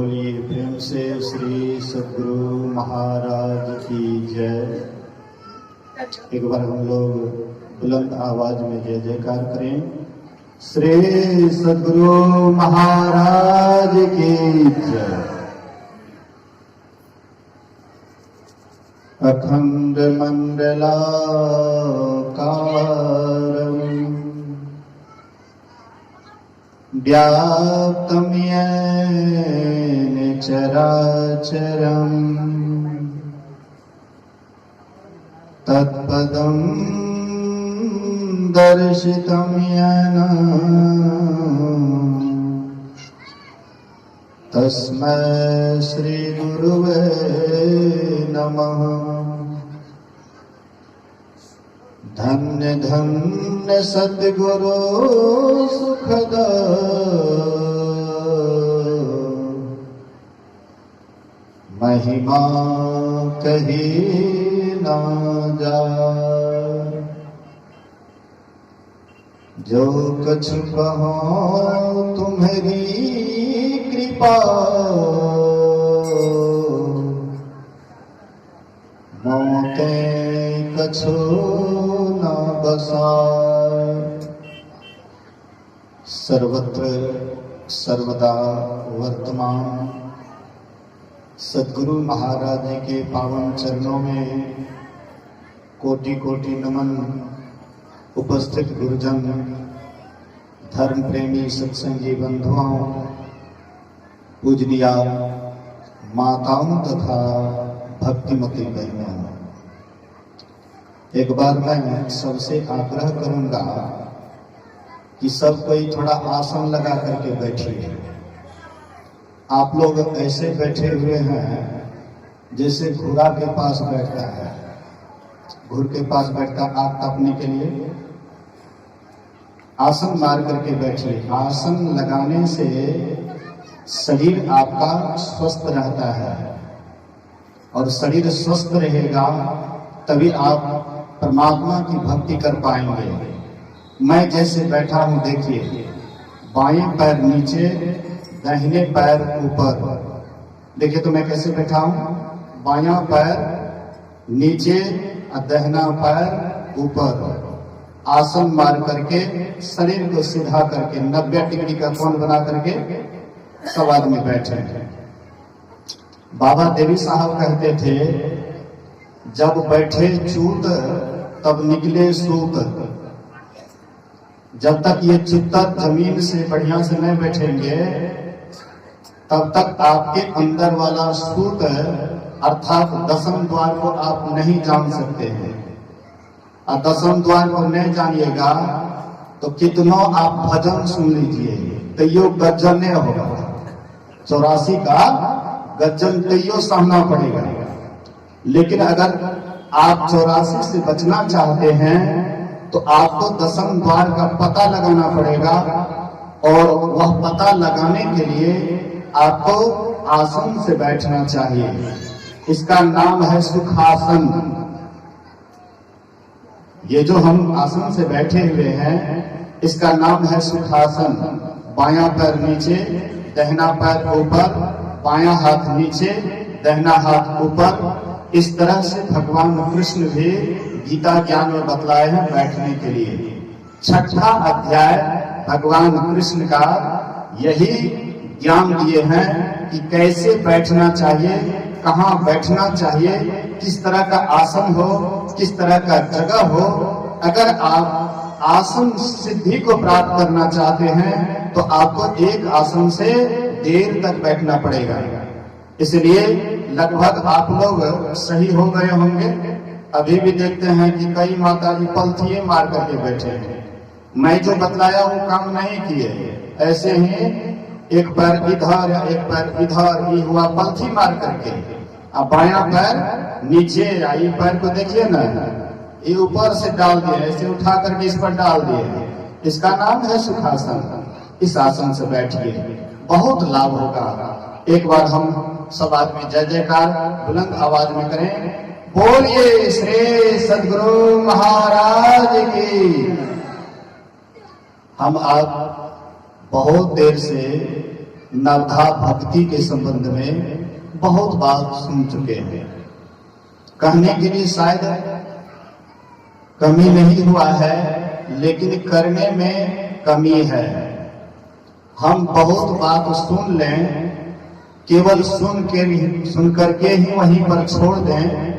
बोलिए प्रेम से श्री सद्गुरु महाराज की जय। एक बार हम लोग बुलंद आवाज में जय जयकार करें। श्री सद्गुरु महाराज की जय। अखंड मंडलाकारं व्याप्तं येन चराचरम् तत्पदं दर्शितं येन तस्मै श्री गुरुवे नमः। धन्य धन्य सद्गुरु सुखद महिमा कही ना जाए। जो कुछ कहो तुम्हारी कृपा मौके कछु न बसाए। सर्वत्र सर्वदा वर्तमान सद्गुरु महाराज जी के पावन चरणों में कोटि कोटि नमन। उपस्थित गुरुजन, धर्म प्रेमी सत्संगी बंधुओं, पूजनीय माताओं तथा भक्तिमती बहनों, एक बार मैं सबसे आग्रह करूंगा कि सब कोई थोड़ा आसन लगा करके बैठिए। आप लोग ऐसे बैठे हुए हैं जैसे घोड़ा के पास बैठता है। घुड़ के पास बैठता आग तापने के लिए। आसन मार करके बैठिए। आसन लगाने से शरीर आपका स्वस्थ रहता है और शरीर स्वस्थ रहेगा तभी आप परमात्मा की भक्ति कर पाएंगे। मैं जैसे बैठा हूं देखिए, बाएं पैर नीचे, दाहिने पैर ऊपर। देखिए तो मैं कैसे बैठा हूं, बायां पैर नीचे और दाहिना पैर ऊपर। आसन मार करके शरीर को सीधा करके 90 डिग्री का कोण बना करके सब आदमी बैठे हैं। बाबा देवी साहब कहते थे, जब बैठे चूत तब निकले सूत। जब तक ये चित्तर जमीन से बढ़िया से नहीं बैठेंगे तब तक आपके अंदर वाला सूत अर्थात दसम द्वार को आप नहीं जान सकते हैं। और दसम द्वार को नहीं जानिएगा तो कितनों आप भजन सुन लीजिए तैयो गज्जन नहीं होगा। 84 का गज्जन तैयो सहना पड़ेगा। लेकिन अगर आप 84 से बचना चाहते हैं तो आपको दसम द्वार का पता लगाना पड़ेगा। और वह पता लगाने के लिए आपको आसन से बैठना चाहिए। इसका नाम है सुखासन। ये जो हम आसन से बैठे हुए हैं इसका नाम है सुखासन। बायां पैर नीचे, दाहिना पैर ऊपर, बायां हाथ नीचे, दाहिना हाथ ऊपर। इस तरह से भगवान कृष्ण भी गीता ज्ञान में बतलाए हैं बैठने के लिए। छठा अध्याय भगवान कृष्ण का यही ज्ञान दिए हैं कि कैसे बैठना चाहिए, कहाँ बैठना चाहिए, किस तरह का आसन हो, किस तरह का जगह हो। अगर आप आसन सिद्धि को प्राप्त करना चाहते हैं तो आपको एक आसन से देर तक बैठना पड़ेगा। इसलिए लगभग आप लोग सही हो गए होंगे। अभी भी देखते हैं कि कई माताजी पलथिए मार करके बैठे हैं। मैं जो बतलाया वो काम नहीं किए। ऐसे ही एक पैर इधर या एक पैर इधर ही हुआ पलथी मार करके। अब बायां पैर नीचे, ये पैर को देखिए ना, ये ऊपर से डाल दिए, ऐसे उठा करके इस पर डाल दिए। इसका नाम है सुखासन। इस आसन से बैठिए, बहुत लाभ होगा। एक बार हम सब आदमी जय जयकार बुलंद आवाज में करें। बोलिए श्री सद्गुरु महाराज की। हम आप बहुत देर से नवधा भक्ति के संबंध में बहुत बात सुन चुके हैं। कहने के लिए शायद कमी नहीं हुआ है, लेकिन करने में कमी है। हम बहुत बात सुन लें, केवल सुन करके ही वहीं पर छोड़ दें,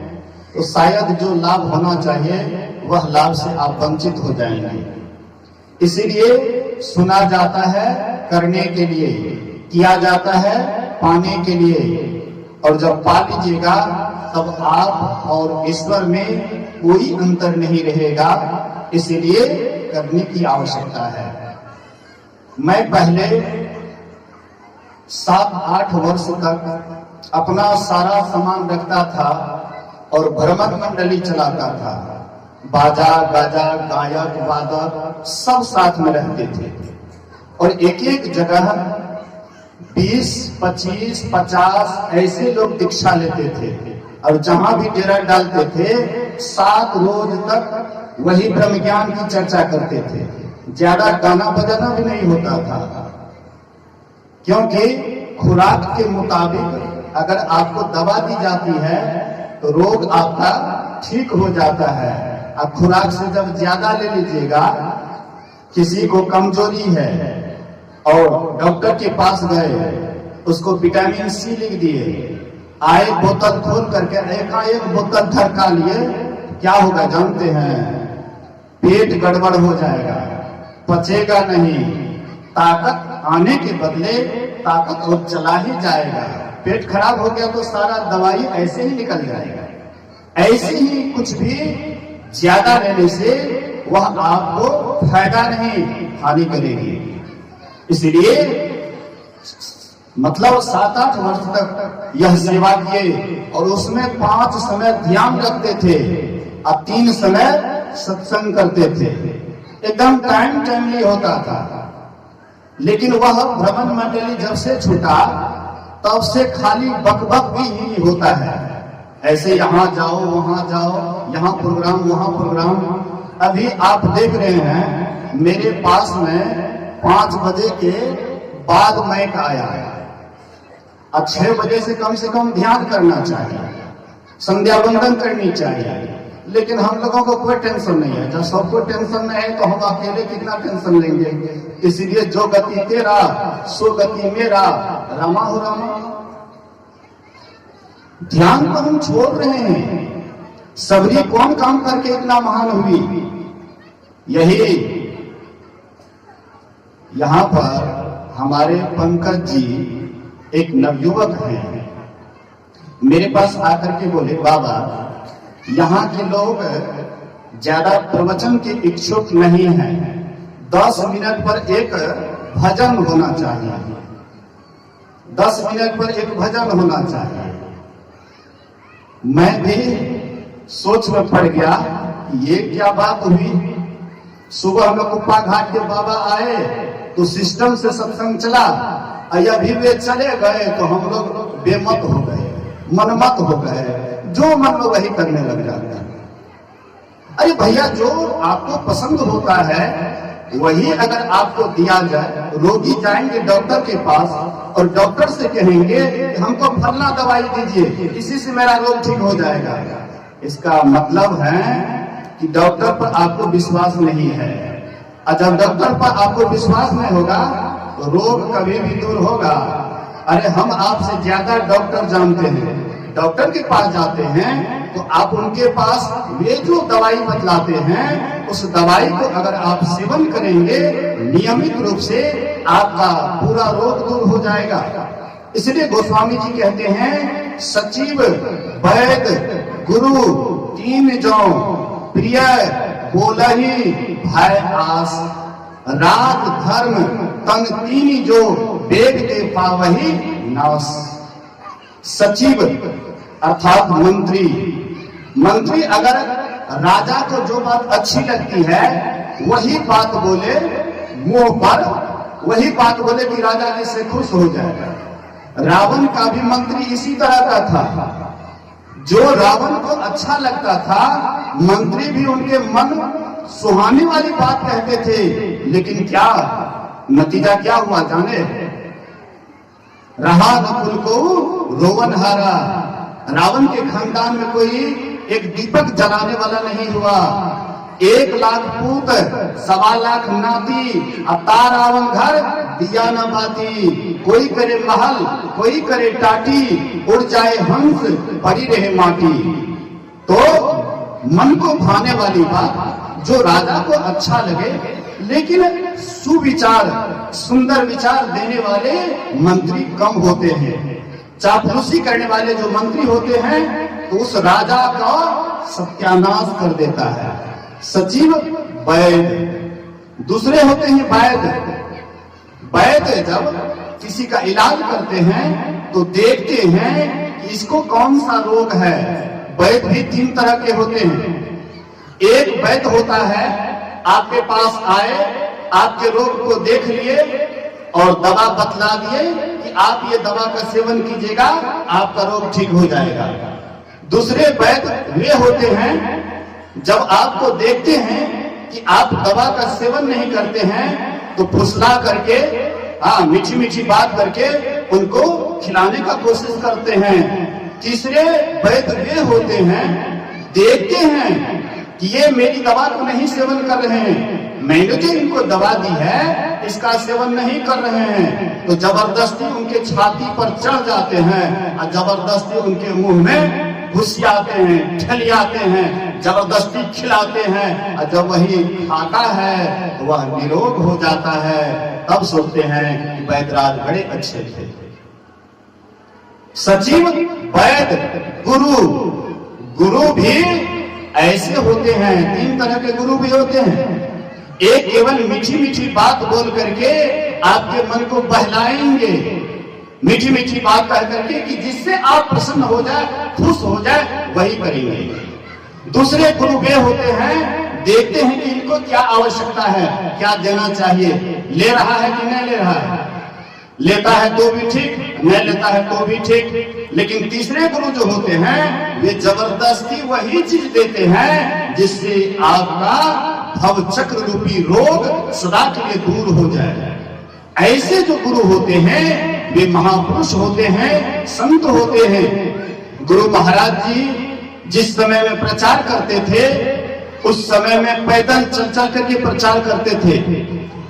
तो शायद जो लाभ होना चाहिए वह लाभ से आप वंचित हो जाएंगे। इसीलिए सुना जाता है करने के लिए, किया जाता है पाने के लिए, और जब पा लीजिएगा तब आप और ईश्वर में कोई अंतर नहीं रहेगा। इसीलिए करने की आवश्यकता है। मैं पहले 7-8 वर्ष तक अपना सारा सामान रखता था और भ्रमण मंडली चलाता था। बाजा गाजा गायक वादक सब साथ में रहते थे और एक एक जगह 20, 25, 50 ऐसे लोग दीक्षा लेते थे और जहां भी डेरा डालते थे 7 रोज तक वही ब्रह्म ज्ञान की चर्चा करते थे। ज्यादा गाना बजाना भी नहीं होता था, क्योंकि खुराक के मुताबिक अगर आपको दवा दी जाती है तो रोग आपका ठीक हो जाता है। अब खुराक से जब ज्यादा ले लीजिएगा, किसी को कमजोरी है और डॉक्टर के पास गए, उसको विटामिन सी लिख दिए, आए बोतल खोल करके एक बोतल धड़का लिए, क्या होगा जानते हैं? पेट गड़बड़ हो जाएगा, पचेगा नहीं, ताकत आने के बदले ताकत और चला ही जाएगा। पेट खराब हो गया तो सारा दवाई ऐसे ही निकल जाएगा। ऐसे ही कुछ भी ज्यादा लेने से वह आपको फायदा नहीं, हानि करेगी। इसलिए मतलब 7-8 वर्ष तक यह सेवा किए और उसमें 5 समय ध्यान रखते थे और 3 समय सत्संग करते थे। एकदम टाइमली होता था। लेकिन वह भ्रमण मंडली जब से छूटा तब से खाली बकबक भी होता है। ऐसे यहाँ जाओ वहां जाओ, यहाँ प्रोग्राम वहां प्रोग्राम। अभी आप देख रहे हैं मेरे पास में 5 बजे के बाद माइक आया है। अब 6 बजे से कम ध्यान करना चाहिए, संध्या वंदन करनी चाहिए। लेकिन हम लोगों को कोई टेंशन नहीं है। जब सबको टेंशन नहीं है तो हम अकेले कितना टेंशन लेंगे। इसलिए जो गति तेरा सो गति मेरा, रमा हो रामा। ध्यान को हम छोड़ रहे हैं। सबरी कौन काम करके इतना महान हुई? यही यहां पर हमारे पंकज जी एक नवयुवक हैं, मेरे पास आकर के बोले, बाबा यहाँ के लोग ज्यादा प्रवचन के इच्छुक नहीं हैं, 10 मिनट पर एक भजन होना चाहिए, 10 मिनट पर एक भजन होना चाहिए। मैं भी सोच में पड़ गया, ये क्या बात हुई। सुबह में कुप्पा घाट के बाबा आए तो सिस्टम से सत्संग चला, अभी वे चले गए तो हम लोग बेमत हो गए, मनमत हो गए, जो मन में वही करने लग जाता है। अरे भैया, जो आपको पसंद होता है वही अगर आपको दिया जाए। रोगी जाएंगे डॉक्टर के पास और डॉक्टर से कहेंगे हमको फलना दवाई दीजिए, इसी से मेरा रोग ठीक हो जाएगा। इसका मतलब है कि डॉक्टर पर आपको विश्वास नहीं है, और जब डॉक्टर पर आपको विश्वास नहीं होगा तो रोग कभी भी दूर होगा। अरे हम आपसे ज्यादा डॉक्टर जानते हैं, डॉक्टर के पास जाते हैं तो आप उनके पास वे जो दवाई बतलाते हैं उस दवाई को अगर आप सेवन करेंगे नियमित रूप से, आपका पूरा रोग दूर हो जाएगा। इसलिए गोस्वामी जी कहते हैं, सचिव वैद गुरु 3 जो प्रिय बोलहि भय आस, राग धर्म तन 3 जो वेद के पावही नास। सचिव अर्थात मंत्री अगर राजा को जो बात अच्छी लगती है वही बात बोले मुंह पर, वही बात बोले कि राजा जिससे खुश हो जाएगा। रावण का भी मंत्री इसी तरह का था, जो रावण को अच्छा लगता था मंत्री भी उनके मन सुहाने वाली बात कहते थे। लेकिन क्या नतीजा क्या हुआ जाने? रहा नकुल को रोवन हारा। रावण के खानदान में कोई एक दीपक जलाने वाला नहीं हुआ। 1 लाख पूत 1.25 लाख नाती, अता रावण घर दिया न बाती। कोई करे महल कोई करे टाटी, उड़ जाए हंस पड़ी रहे माटी। तो मन को भाने वाली बात, जो राजा को अच्छा लगे, लेकिन सुविचार सुंदर विचार देने वाले मंत्री कम होते हैं। चापलूसी करने वाले जो मंत्री होते हैं तो उस राजा का सत्यानाश कर देता है। सचिव वैद्य, दूसरे होते हैं वैद्य। वैद्य जब किसी का इलाज करते हैं तो देखते हैं कि इसको कौन सा रोग है। वैद्य भी 3 तरह के होते हैं। एक वैद्य होता है, आपके पास आए, आपके रोग को देख लिए और दवा बतला दिए कि आप ये दवा का सेवन कीजिएगा, आपका रोग ठीक हो जाएगा। दूसरे वैद्य वे होते हैं, जब आपको देखते हैं कि आप दवा का सेवन नहीं करते हैं तो फुसला करके, मीठी मीठी बात करके उनको खिलाने का कोशिश करते हैं। तीसरे वैद्य वे होते हैं, देखते हैं कि ये मेरी दवा को नहीं सेवन कर रहे हैं, मैंने जो इनको दवा दी है इसका सेवन नहीं कर रहे हैं, तो जबरदस्ती उनके छाती पर चढ़ जाते हैं और जबरदस्ती उनके मुंह में घुसियाते हैं, ठलियाते हैं, जबरदस्ती खिलाते हैं। और जब वही खाता है तो वह निरोग हो जाता है। तब सोचते हैं कि वैद्यराज बड़े अच्छे थे। सचिव वैद्य गुरु, गुरु भी ऐसे होते हैं। 3 तरह के गुरु भी होते हैं। एक केवल मीठी मीठी बात बोल करके आपके मन को बहलाएंगे, मीठी मीठी बात कह करके कि जिससे आप प्रसन्न हो जाए, खुश हो जाए, वही करेंगे। दूसरे गुरु वे होते हैं, देखते हैं कि इनको क्या आवश्यकता है, क्या देना चाहिए, ले रहा है कि नहीं ले रहा है, लेता है तो भी ठीक, नहीं लेता है तो भी ठीक। लेकिन तीसरे गुरु जो होते हैं वे जबरदस्ती वही चीज देते हैं जिससे आपका भव चक्र रूपी रोग सदा के लिए दूर हो जाए। ऐसे जो गुरु होते हैं वे महापुरुष होते हैं, संत होते हैं। गुरु महाराज जी जिस समय में प्रचार करते थे उस समय में पैदल चल चल करके प्रचार करते थे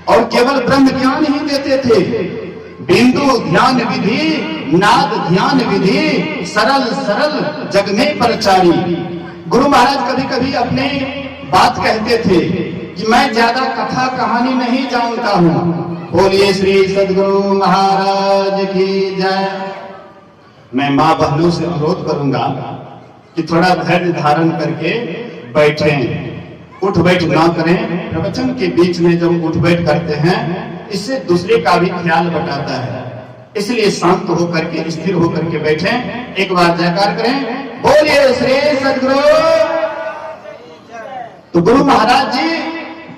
और केवल ब्रह्म ज्ञान ही देते थे। बिंदु ध्यान विधि, नाद ध्यान विधि, सरल सरल जग में प्रचारी। गुरु महाराज कभी कभी अपने बात कहते थे कि मैं ज्यादा कथा कहानी नहीं जानता हूँ। बोलिए श्री सद्गुरु महाराज की जय। मैं माँ बहनों से अनुरोध करूंगा कि थोड़ा धैर्य धारण करके बैठें, उठ बैठ ना करें। प्रवचन के बीच में जब उठ बैठ करते हैं इससे दूसरे का भी ख्याल बटाता है, इसलिए शांत होकर के स्थिर होकर के बैठें। एक बार जयकार करें, बोलिए श्री सद्गुरु। तो गुरु महाराज जी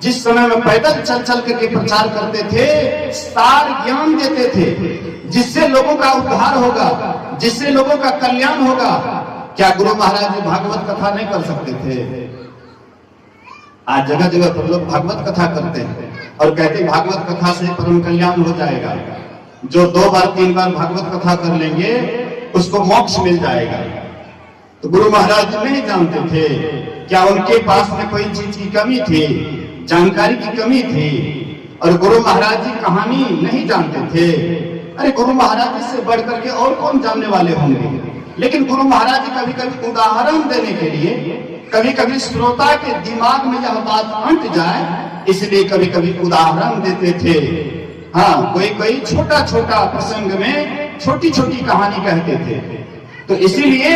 जिस समय में पैदल चल चल करके प्रचार करते थे, सार ज्ञान देते थे जिससे लोगों का उद्धार होगा, जिससे लोगों का कल्याण होगा। क्या गुरु महाराज जी भागवत कथा नहीं कर सकते थे? आज जगह जगह पर लोग भागवत कथा करते हैं और कहते हैं भागवत कथा से परम कल्याण हो जाएगा। जो 2 बार 3 बार भागवत कथा कर लेंगे उसको मोक्ष मिल जाएगा। तो गुरु महाराज जी नहीं जानते थे, क्या उनके पास में कोई चीज की कमी थी, जानकारी की कमी थी? और गुरु महाराज जी कहानी नहीं जानते थे। अरे गुरु महाराज जी से बढ़ करके और कौन जानने वाले होंगे? लेकिन गुरु महाराज जी कभी कभी उदाहरण देने के लिए, कभी कभी श्रोता के दिमाग में यह बात अंट जाए, इसलिए कभी कभी उदाहरण देते थे। कोई कोई छोटा छोटा प्रसंग में छोटी छोटी कहानी कहते थे। तो इसीलिए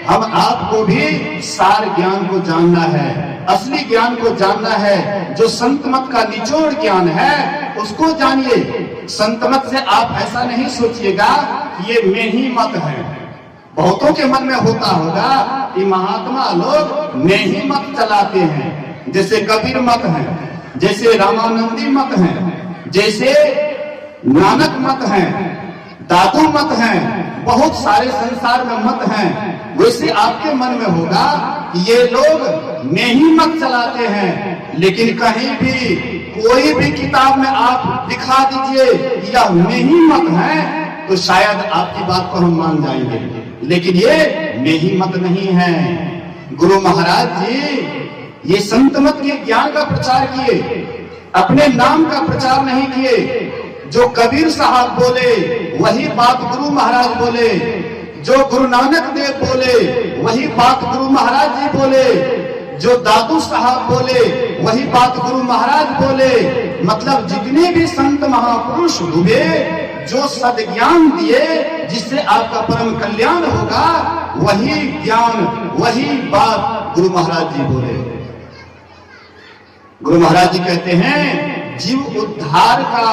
हम आपको भी सार ज्ञान को जानना है, असली ज्ञान को जानना है। जो संत मत का निचोड़ ज्ञान है उसको जानिए। संत मत से आप ऐसा नहीं सोचिएगा कि ये मैं ही मत है। बहुतों के मन में होता होगा कि महात्मा लोग मैं ही मत चलाते हैं, जैसे कबीर मत है, जैसे रामानंदी मत है, जैसे नानक मत है, दादू मत है, बहुत सारे संसार में मत हैं। वैसे आपके मन में होगा कि ये लोग मैं ही मत चलाते हैं। लेकिन कहीं भी कोई भी किताब में आप दिखा दीजिए यह मैं ही मत है, तो शायद आपकी बात को हम मान जाएंगे, लेकिन ये मेरी मत नहीं है। गुरु महाराज जी ये संत मत के ज्ञान का प्रचार किए, अपने नाम का प्रचार नहीं किए। जो कबीर साहब बोले वही बात गुरु महाराज बोले, जो गुरु नानक देव बोले वही बात गुरु महाराज जी बोले, जो दादू साहब बोले वही बात गुरु महाराज बोले। मतलब जितने भी संत महापुरुष हुए, जो सद्ज्ञान दिए जिससे आपका परम कल्याण होगा, वही ज्ञान वही बात गुरु महाराज जी बोले। गुरु महाराज जी कहते हैं जीव उद्धार का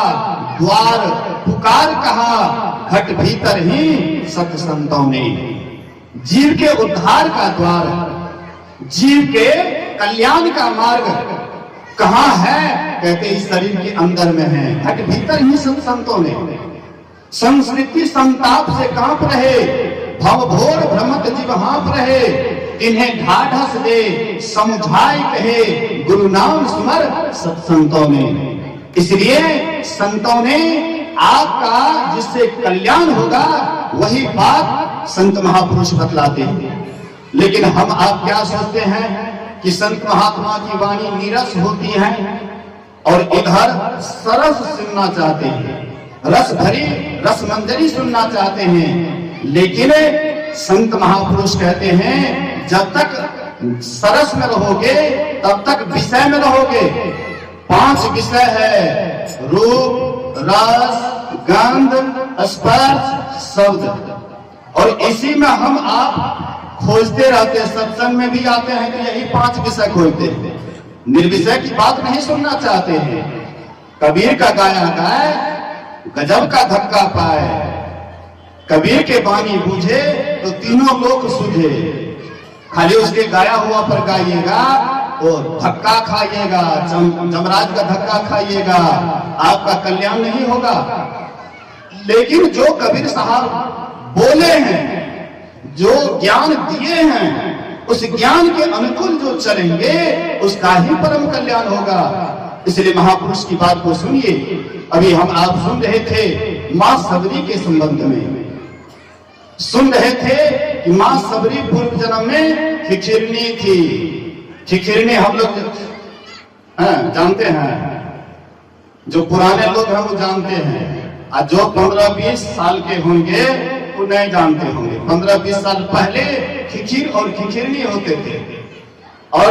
द्वार पुकार कहा, घट भीतर ही सत संतों ने। जीव के उद्धार का द्वार, जीव के कल्याण का मार्ग कहाँ है? कहते इस शरीर के अंदर में है, घट भीतर ही सत संतों ने। संस्कृति संताप से कांप रहे, भव घोर भ्रमत जीव हाँप रहे, इन्हें ढाढ़स दे समझाए कहे, गुरु नाम सुमर सत्संतों ने। इसलिए संतों ने आपका जिससे कल्याण होगा वही बात संत महापुरुष बतलाते हैं। लेकिन हम आप क्या सोचते हैं कि संत महात्मा की वाणी नीरस होती है और इधर सरस सुनना चाहते हैं, रस भरी रस मंजरी सुनना चाहते हैं। लेकिन संत महापुरुष कहते हैं जब तक सरस में रहोगे तब तक विषय में रहोगे। 5 विषय है, रूप, रस, गंध, स्पर्श, शब्द, और इसी में हम आप खोजते रहते हैं। सत्संग में भी आते हैं तो यही 5 विषय खोजते हैं, निर्विषय की बात नहीं सुनना चाहते हैं। कबीर का गाया गाय गजब का धक्का पाए, कबीर के बानी बूझे तो तीनों लोक सूझे। खाली उसके गाया हुआ पर गाइएगा और धक्का खाइएगा, जमराज का धक्का खाइएगा, आपका कल्याण नहीं होगा। लेकिन जो कबीर साहब बोले हैं, जो ज्ञान दिए हैं, उस ज्ञान के अनुकूल जो चलेंगे उसका ही परम कल्याण होगा। इसलिए महापुरुष की बात को सुनिए। अभी हम आप सुन रहे थे मां सबरी के संबंध में, सुन रहे थे कि मां सबरी पूर्व जन्म में खिखिरनी थी। खिखिरनी हम लोग जानते हैं, जो पुराने लोग हैं वो जानते हैं, और जो 15-20 साल के होंगे वो नहीं जानते होंगे। 15-20 साल पहले खिखिर और खिखिरनी होते थे और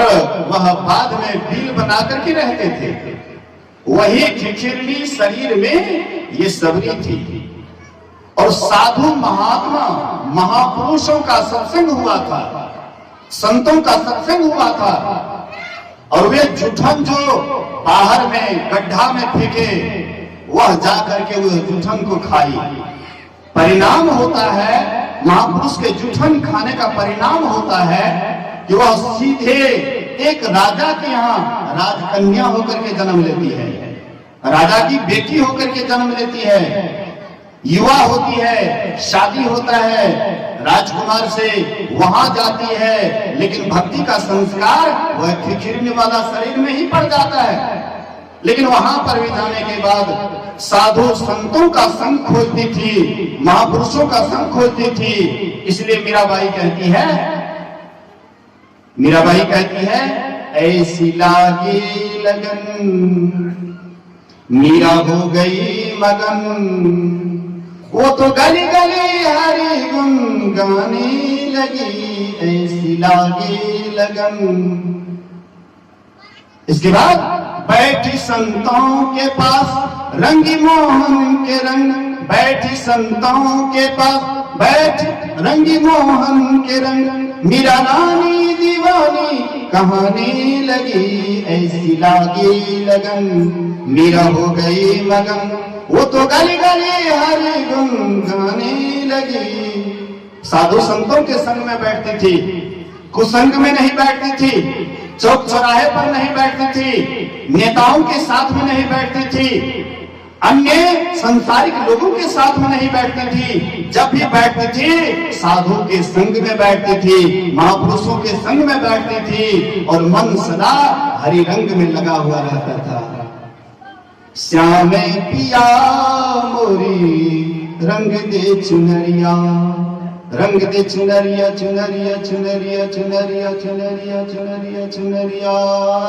वह बाद में बिल बना करके रहते थे। वही खिखिरनी शरीर में ये सबरी थी। और साधु महात्मा महापुरुषों का सत्संग हुआ था, संतों का सत्संग हुआ था, और वे जूठन जो बाहर में गड्ढा में फेंके, वह जाकर के उस जूठन को खाई। परिणाम होता है महापुरुष के जूठन खाने का परिणाम होता है कि वह सीधे एक राजा के यहाँ राजकन्या होकर के जन्म लेती है, राजा की बेटी होकर के जन्म लेती है, युवा होती है, शादी होता है, राजकुमार से वहां जाती है, लेकिन भक्ति का संस्कार वह खिखिरने वाला शरीर में ही पड़ जाता है। लेकिन वहां पर भी जाने के बाद साधु संतों का संग खोजती थी, महापुरुषों का संग खोजती थी। इसलिए मीराबाई कहती है ऐसी लागी लगन मीरा हो गई मगन, वो तो गली गली हरि गुन गाने लगी, ऐसी लागी लगन। इसके बाद बैठी संतों के पास रंगी मोहन के रंग, बैठी संतों के पास बैठ रंगी मोहन के रंग, मीरा रानी दीवानी कहानी लगी, ऐसी लागी लगन मीरा हो गई मगन, वो तो गली गली हरि गुन गाने लगी। साधु संतों के संग में बैठती थी, कुसंग में नहीं बैठती थी, चौक चौराहे पर नहीं बैठती थी, नेताओं के साथ में नहीं बैठती थी, अन्य संसारिक लोगों के साथ में नहीं बैठती थी। जब भी बैठती थी साधु के संग में बैठती थी, महापुरुषों के संग में बैठती थी, और मन सदा हरि रंग में लगा हुआ रहता था। श्याम पिया मोरी रंग दे चुनरिया, रंग दे चुनरिया चुनरिया चुनरिया चुनरिया चुनरिया चुनरिया चुनरिया,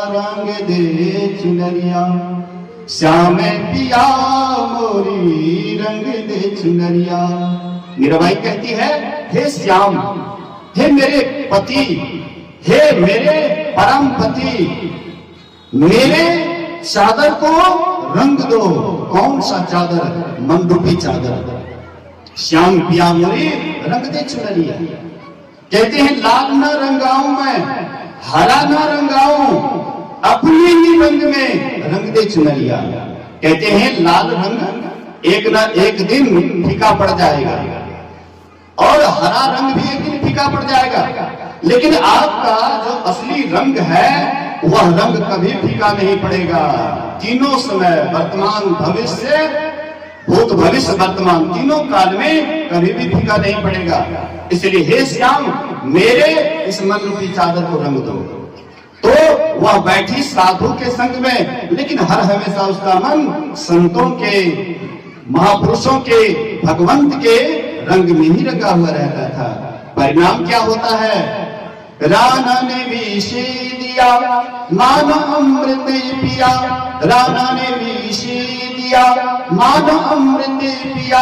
रंग दे चुनरिया। श्याम पिया मोरी रंग दे चुनरिया। मीराबाई कहती है, हे श्याम, हे मेरे पति, हे मेरे परम पति, मेरे चादर को रंग दो। कौन सा चादर? मनरूपी चादर। श्याम पिया मोरी रंग दे चुनरिया। कहते हैं लाल न रंगाऊं मैं, हरा न रंगाऊं, अपने ही रंग में रंग दे चुनरिया। कहते हैं लाल रंग एक न एक दिन फीका पड़ जाएगा और हरा रंग भी एक दिन फीका पड़ जाएगा, लेकिन आपका जो असली रंग है वह रंग कभी फीका नहीं पड़ेगा। तीनों समय, वर्तमान, भविष्य, भूत, भविष्य, वर्तमान, तीनों काल में कभी भी फीका नहीं पड़ेगा। इसलिए हे श्याम, मेरे इस मन रूपी चादर को रंग दो। तो वह बैठी साधु के संग में, लेकिन हर हमेशा उसका मन संतों के, महापुरुषों के, भगवंत के रंग में ही रंगा हुआ रहता था। परिणाम क्या होता है? राना ने विषे दिया, मानो अमृत पिया। राना ने विषे दिया, मानो अमृत पिया।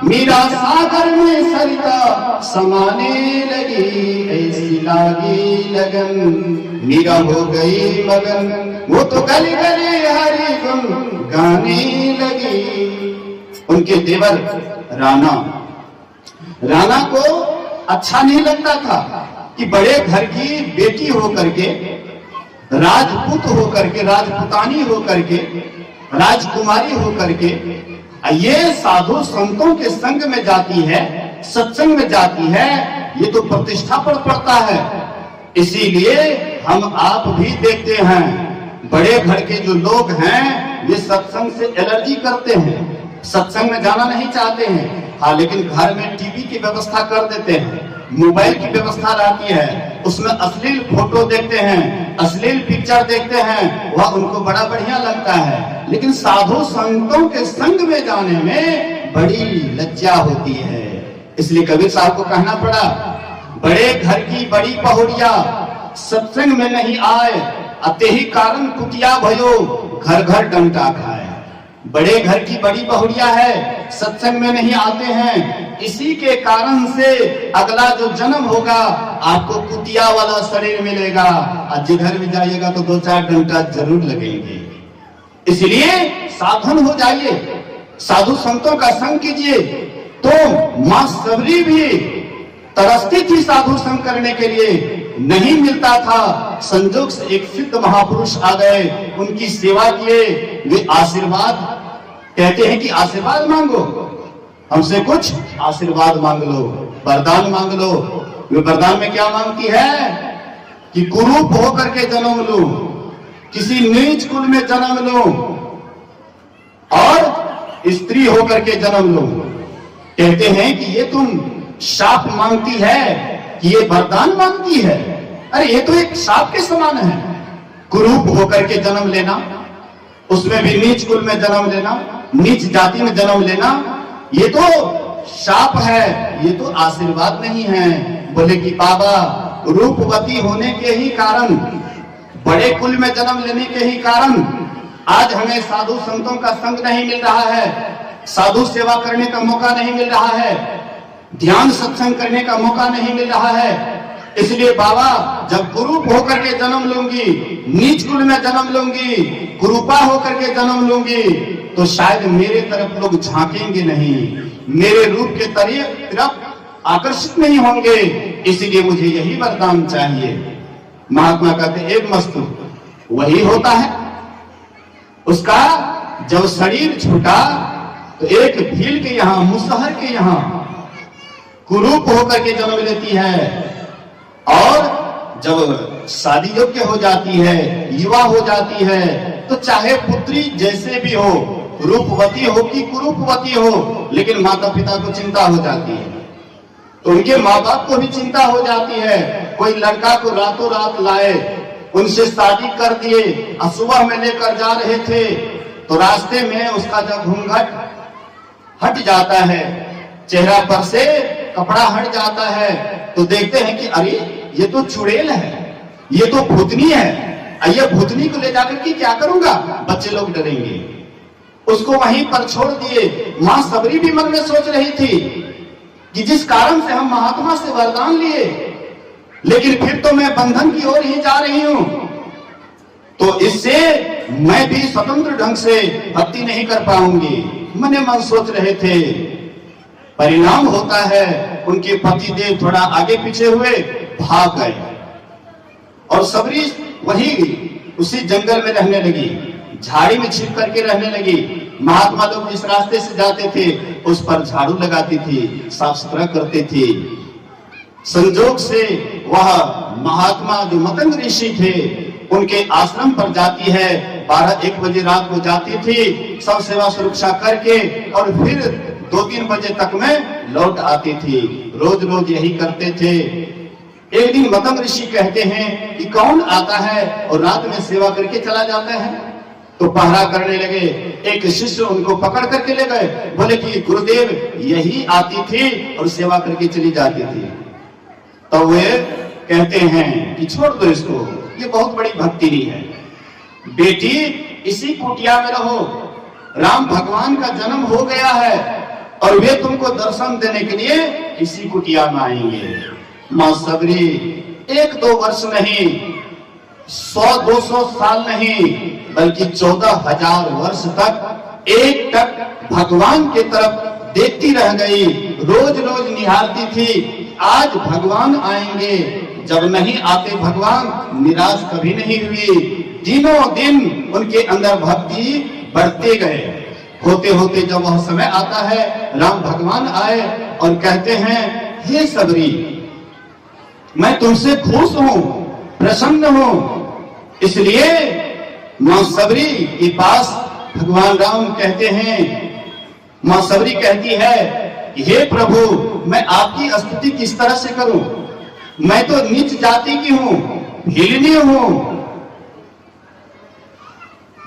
मीरा सागर में सरिता समाने लगी, ऐसी लागी लगन, मीरा हो गई मगन। वो तो गली गली हरि गुण गाने लगी। उनके देवर राना को अच्छा नहीं लगता था कि बड़े घर की बेटी होकर के, राजपूत होकर के, राजपुतानी होकर के, राजकुमारी होकर के ये साधु संतों के संग में जाती है, सत्संग में जाती है, ये तो प्रतिष्ठा पर पड़ता है। इसीलिए हम आप भी देखते हैं, बड़े घर के जो लोग हैं ये सत्संग से एलर्जी करते हैं, सत्संग में जाना नहीं चाहते हैं। हाँ, लेकिन घर में टीवी की व्यवस्था कर देते हैं, मोबाइल की व्यवस्था रहती है, उसमें अश्लील फोटो देखते हैं, अश्लील पिक्चर देखते हैं, वह उनको बड़ा बढ़िया लगता है। लेकिन साधु संतों के संग में जाने में बड़ी लज्जा होती है। इसलिए कबीर साहब को कहना पड़ा, बड़े घर की बड़ी बहुरिया सत्संग में नहीं आए, अते ही कारण कुटिया भयो घर घर डंटा खाए। बड़े घर की बड़ी बहुरिया है, सत्संग में नहीं आते हैं, इसी के कारण से अगला जो जन्म होगा आपको कुतिया वाला शरीर मिलेगा, और जिधर भी जाइएगा तो 2-4 डंटा जरूर लगेंगे। इसलिए साधन हो जाइए, साधु संतों का संग कीजिए। तो मां सबरी भी तरसती थी साधु संग करने के लिए, नहीं मिलता था। संजोग से एक सिद्ध महापुरुष आ गए, उनकी सेवा किए, वे आशीर्वाद कहते हैं कि आशीर्वाद मांगो, हमसे कुछ आशीर्वाद मांग लो, वरदान मांग लो। वे वरदान में क्या मांगती है कि कुरूप होकर के जन्म लो, किसी नीच कुल में जन्म लो और स्त्री होकर के जन्म लो। कहते हैं कि ये तुम शाप मांगती है कि ये वरदान मांगती है? अरे ये तो एक शाप के समान है। कुरूप होकर के जन्म लेना, उसमें भी नीच कुल में जन्म लेना, नीच जाति में जन्म लेना, ये तो शाप है, ये तो आशीर्वाद नहीं है। बोले कि बाबा, रूपवती होने के ही कारण, बड़े कुल में जन्म लेने के ही कारण आज हमें साधु संतों का संग नहीं मिल रहा है, साधु सेवा करने का मौका नहीं मिल रहा है, ध्यान सत्संग करने का मौका नहीं मिल रहा है। इसलिए बाबा, जब कुरूप होकर के जन्म लूंगी, नीच कुल में जन्म लूंगी, कुरूपा होकर के जन्म लूंगी, तो शायद मेरे तरफ लोग झांकेंगे नहीं, मेरे रूप के तरफ आकर्षित नहीं होंगे। इसलिए मुझे यही वरदान चाहिए। महात्मा कहते एक मस्तु वही होता है, उसका जब शरीर छूटा तो एक भील के यहाँ, मुसहर के यहाँ कुरूप होकर के जन्म लेती है, और जब शादी योग्य हो जाती है, युवा हो जाती है, तो चाहे पुत्री जैसे भी हो, रूपवती हो कि कुरूपवती हो, लेकिन माता पिता को चिंता हो जाती है। तो उनके माँ बाप को भी चिंता हो जाती है। कोई लड़का को रातों रात लाए, उनसे शादी कर दिए, और सुबह में लेकर जा रहे थे तो रास्ते में उसका जब घूंघट हट जाता है चेहरा पर से कपड़ा हट जाता है तो देखते हैं कि अरे ये तो चुड़ैल है, ये तो भूतनी है, ये भूतनी को ले जाकर के क्या करूंगा, बच्चे लोग डरेंगे। उसको वहीं पर छोड़ दिए। मां सबरी भी मन में सोच रही थी कि जिस कारण से हम महात्मा से वरदान लिए, लेकिन फिर तो मैं बंधन की ओर ही जा रही हूं, तो इससे मैं भी स्वतंत्र ढंग से भक्ति नहीं कर पाऊंगी। मन मन सोच रहे थे। परिणाम होता है उनके पति देव थोड़ा आगे पीछे हुए, भाग गए और सबरी वही उसी जंगल में रहने लगी, झाड़ी में छिप करके रहने लगी। महात्मा लोग जिस रास्ते से जाते थे उस पर झाड़ू लगाती थी, साफ सुथरा करती थी। संजोग से वह महात्मा जो मतंग ऋषि थे उनके आश्रम पर जाती है। 12-1 बजे रात को जाती थी, सब सेवा सुरक्षा करके और फिर 2-3 बजे तक में लौट आती थी। रोज रोज यही करते थे। एक दिन मतंग ऋषि कहते हैं कि कौन आता है और रात में सेवा करके चला जाता है, तो पहरा करने लगे। एक शिष्य उनको पकड़ करके ले गए, बोले कि गुरुदेव यही आती थी और सेवा करके चली जाती थी। तो वे कहते हैं कि छोड़ दो इसको, ये बहुत बड़ी भक्ति नहीं है। बेटी इसी कुटिया में रहो, राम भगवान का जन्म हो गया है और वे तुमको दर्शन देने के लिए इसी कुटिया में आएंगे। मां सबरी 1-2 वर्ष नहीं, 100-200 साल नहीं, बल्कि 14,000 वर्ष तक एक टक भगवान के तरफ देखती रह गई। रोज रोज निहारती थी, आज भगवान आएंगे। जब नहीं आते भगवान, निराश कभी नहीं हुई। दिनों दिन उनके अंदर भक्ति बढ़ते गए। होते होते जब वह समय आता है, राम भगवान आए और कहते हैं, हे सबरी, मैं तुमसे खुश हूं, प्रसन्न हूं। इसलिए मां सबरी के पास भगवान राम कहते हैं, मां सबरी कहती है, हे प्रभु, मैं आपकी स्तुति किस तरह से करूं? मैं तो नीच जाति की हूं, भिलनी हूं,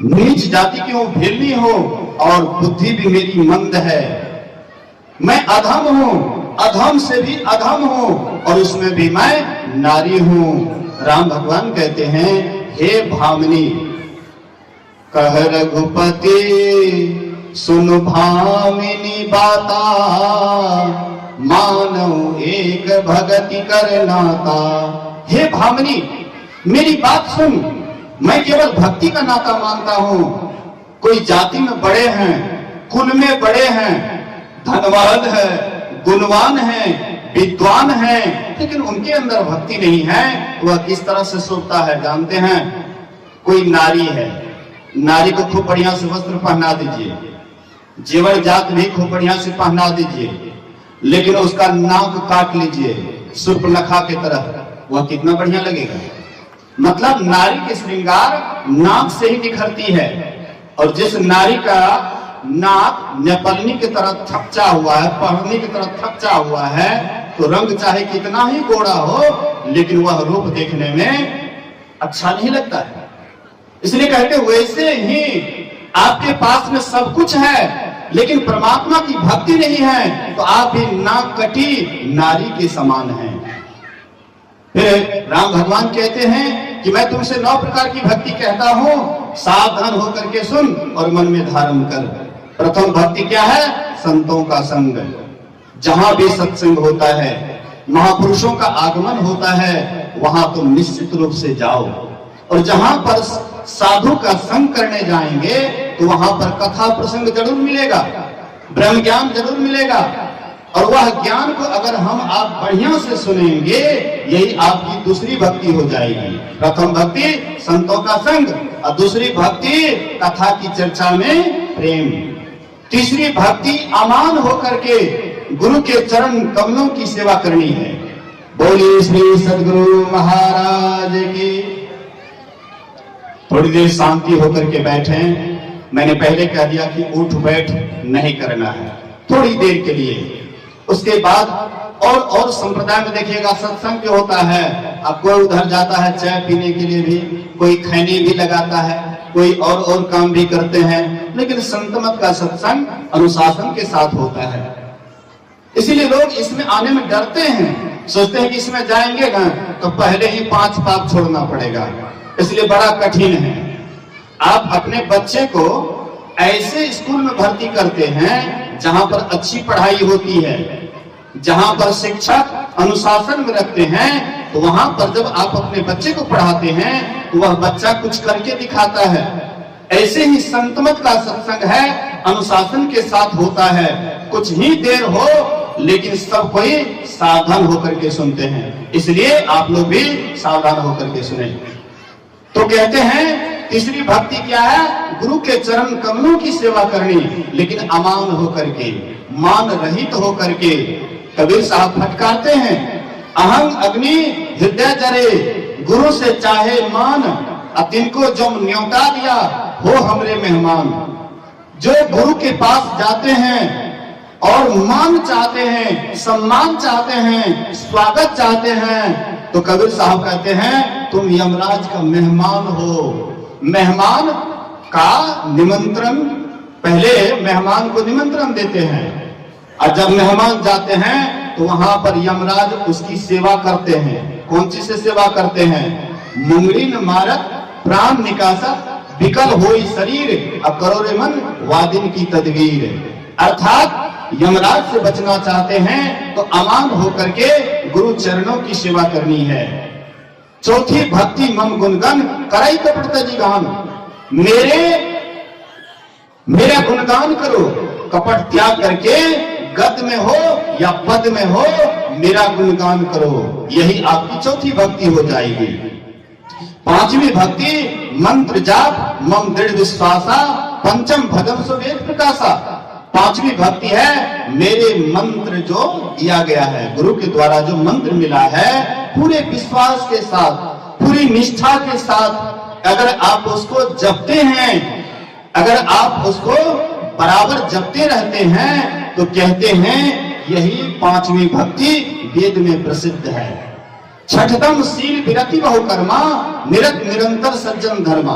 नीच जाति की हूं, भिलनी हूं और बुद्धि भी मेरी मंद है। मैं अधम हूं, अधम से भी अधम हूं और उसमें भी मैं नारी हूं। राम भगवान कहते हैं, हे भामिनी, कह रघुपति सुन भामिनी बाता, मानव एक भगति कर नाता। हे भामिनी, मेरी बात सुन, मैं केवल भक्ति का नाता मानता हूं। कोई जाति में बड़े हैं, कुल में बड़े हैं, धनवान है, गुणवान है, विद्वान है, लेकिन उनके अंदर भक्ति नहीं है, वह किस तरह से सोचता है जानते हैं? कोई नारी है, नारी को खूब बढ़िया से वस्त्र पहना दीजिए, जेवर जात भी खूब बढ़िया से पहना दीजिए, लेकिन उसका नाक काट लीजिए सूर्पनखा की तरह, वह कितना बढ़िया लगेगा। मतलब नारी के श्रृंगार नाक से ही निखरती है। और जिस नारी का नाक नेपालनी की तरह थकचा हुआ है, पहनी की तरह थकचा हुआ है, तो रंग चाहे कितना ही गोरा हो, लेकिन वह रूप देखने में अच्छा नहीं लगता है। इसलिए कहते वैसे ही आपके पास में सब कुछ है, लेकिन परमात्मा की भक्ति नहीं है, तो आप भी नाक कटी नारी के समान हैं। फिर राम भगवान कहते हैं कि मैं तुमसे 9 प्रकार की भक्ति कहता हूं, सावधान होकर के सुन और मन में धारण कर। प्रथम भक्ति क्या है? संतों का संग। जहां भी सत्संग होता है, महापुरुषों का आगमन होता है, वहां तुम निश्चित रूप से जाओ। और जहां पर साधु का संग करने जाएंगे तो वहां पर कथा प्रसंग जरूर मिलेगा, ब्रह्म ज्ञान जरूर मिलेगा। और वह ज्ञान को अगर हम आप बढ़िया से सुनेंगे, यही आपकी दूसरी भक्ति हो जाएगी। प्रथम भक्ति संतों का संग, और दूसरी भक्ति कथा की चर्चा में प्रेम। तीसरी भक्ति अमान होकर के गुरु के चरण कमलों की सेवा करनी है। बोलिए श्री सद्गुरु महाराज की। थोड़ी देर शांति होकर के बैठे। मैंने पहले कह दिया कि उठ बैठ नहीं करना है, थोड़ी देर के लिए। उसके बाद और संप्रदाय में देखिएगा सत्संग जो होता है, अब कोई उधर जाता है चाय पीने के लिए भी, कोई खैनी भी लगाता है, कोई और काम भी करते हैं, लेकिन संत मत का सत्संग अनुशासन के साथ होता है। इसीलिए लोग इसमें आने में डरते हैं, सोचते हैं कि इसमें जाएंगे ना तो पहले ही 5 पाप छोड़ना पड़ेगा, इसलिए बड़ा कठिन है। आप अपने बच्चे को ऐसे स्कूल में भर्ती करते हैं जहां पर अच्छी पढ़ाई होती है, जहां पर शिक्षक अनुशासन में रखते हैं, तो वहां पर जब आप अपने बच्चे को पढ़ाते हैं तो वह बच्चा कुछ करके दिखाता है। ऐसे ही संतमत का सत्संग है, अनुशासन के साथ होता है, कुछ ही देर हो लेकिन सब कोई सावधान होकर के सुनते हैं, इसलिए आप लोग भी सावधान होकर के सुने। तो कहते हैं तीसरी भक्ति क्या है? गुरु के चरण कमलों की सेवा करनी, लेकिन अमान होकर के, मान रहित होकर के। कबीर साहब फटकारते हैं, अहं अग्नि हृदय जरे, गुरु से चाहे मान, तिनको जो न्योता दिया हो हमरे मेहमान। जो गुरु के पास जाते हैं और मान चाहते हैं, सम्मान चाहते हैं, स्वागत चाहते हैं, तो कबीर साहब कहते हैं तुम यमराज का मेहमान हो। मेहमान का निमंत्रण, पहले मेहमान को निमंत्रण देते हैं और जब मेहमान जाते हैं तो वहां पर यमराज उसकी सेवा करते हैं। कौन सी से सेवा करते हैं? मुंगरी न मारत प्राण निकासत, विकल होई शरीर अब करो रे मन वादिन की तदवीर। अर्थात यमराज से बचना चाहते हैं तो अमान होकर के गुरु चरणों की सेवा करनी है। चौथी भक्ति मम गुणगन कराई कपट जी गान, मेरा गुणगान करो, कपट त्याग करके गद में हो या पद में हो मेरा गुणगान करो, यही आपकी चौथी भक्ति हो जाएगी। पांचवी भक्ति मंत्र जाप मम दृढ़ विश्वासा, पंचम भजन सुवेद प्रकाशा। पांचवी भक्ति है मेरे मंत्र जो दिया गया है, गुरु के द्वारा जो मंत्र मिला है, पूरे विश्वास के साथ, पूरी निष्ठा के साथ अगर आप उसको जपते हैं, अगर आप उसको बराबर जपते रहते हैं, तो कहते हैं यही पांचवी भक्ति वेद में प्रसिद्ध है। छठतम शील विरति बहु कर्मा, निरत निरंतर सज्जन धर्मा।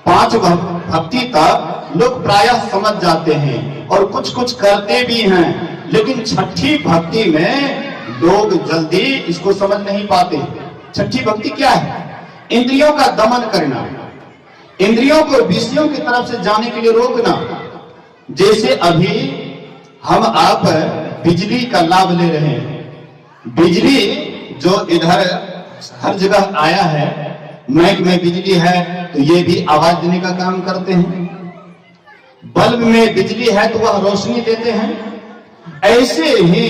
5 भक्ति तक लोग प्रायः समझ जाते हैं और कुछ कुछ करते भी हैं, लेकिन छठी भक्ति में लोग जल्दी इसको समझ नहीं पाते। छठी भक्ति क्या है? इंद्रियों का दमन करना, इंद्रियों को विषयों की तरफ से जाने के लिए रोकना। जैसे अभी हम आप बिजली का लाभ ले रहे हैं, बिजली जो इधर हर जगह आया है, माइक में बिजली है तो ये भी आवाज देने का काम करते हैं, बल्ब में बिजली है तो वह रोशनी देते हैं। ऐसे ही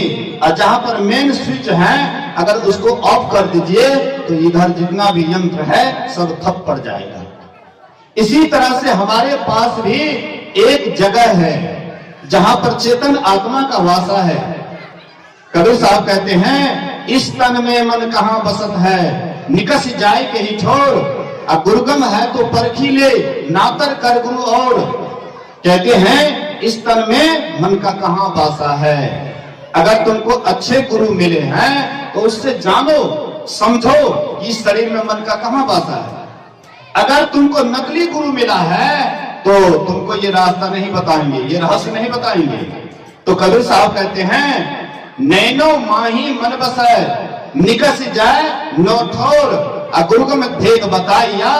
जहां पर मेन स्विच है अगर उसको ऑफ कर दीजिए तो इधर जितना भी यंत्र है सब ठप पड़ जाएगा। इसी तरह से हमारे पास भी एक जगह है जहां पर चेतन आत्मा का वासा है। कबीर साहब कहते हैं इस तन में मन कहां बसत है, निकस जाए के ही छोड़, गुरुगम है तो परखी ले, नातर कर गुरु और। कहते हैं इस तन में मन का कहां वासा है। अगर तुमको अच्छे गुरु मिले हैं तो उससे जानो समझो इस शरीर में मन का कहां वासा है। अगर तुमको नकली गुरु मिला है तो तुमको ये रास्ता नहीं बताएंगे, ये रहस्य नहीं बताएंगे। तो कबीर साहब कहते हैं नैनो माही मन बसै, निकस जाए नो ठोर, गुरुगम भेद बताइया।